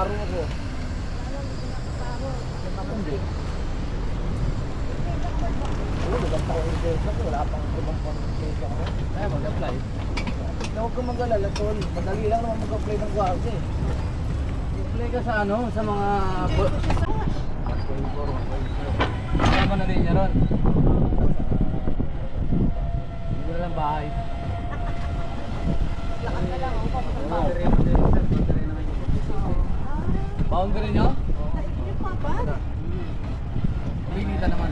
araw ako. Hindi. Wala pang interest ako. Wala pang ibang pang-interest ako. Kaya mag-apply. Huwag kang mag-alala, tol. Madali lang naman mag-apply ng guard eh. Apply ka sa ano? Sa mga... Kasama na rin niya ron. Hindi na lang bahay. Lakad ka lang, Boundary nyo? yung papa? Kumikita naman.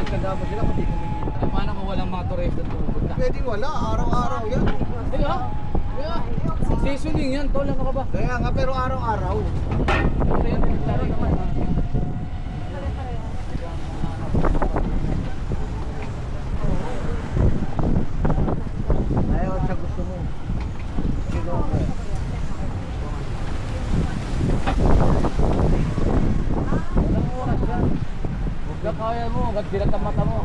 Ganda mo sila pati kumikita. Ay, paano kung walang mga turista pupunta? Pwede wala, araw-araw yan. Hindi ka? Kaya, seasoning yan. Tol, ano ka ba? Kaya nga, pero araw-araw. Ito yan, tari naman. Ayaw sa gusto mo. Sino ako? Walang oras yan. Huwag ka kaya mo, hanggang dilat ang mata mo.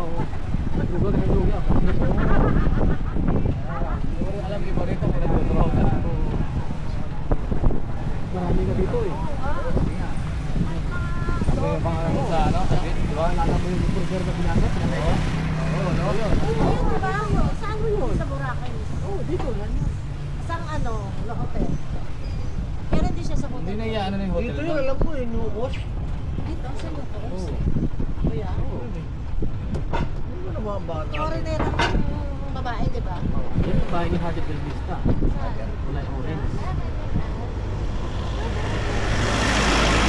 Naglugo, naglugo. Hindi ko rin alam, iba rito, may naglugo. Marami ka dito eh. Ano yung pangalan mo sa ano? Di ba? Nalala mo yung burger na ginamit? Oo, no? Saan mo yun? Sa Boracay. Oo, dito lang yun. Saan ano? Na hotel? Pero hindi siya sa hotel. Hindi na iyan na yung hotel. Dito yun, alam mo eh, Nukos. Dito, sa Lucas. Oo. Kuya. Hindi mo na mga bata. Foreigner ang babae, di ba? Yan yung bahay ni Hajit Del Vista. Saan? Wala yung orange.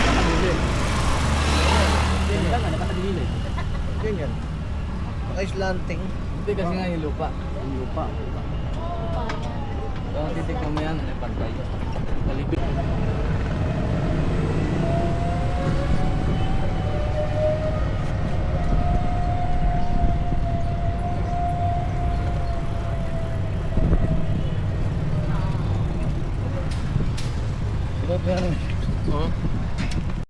Nakadili. Yan lang, nakadili. Ganyan. Naka-slanting. Hindi kasi nga yung lupa. Yung lupa. So, titignan mo yan, ano yung pantay. Kalibig. Ito, pero...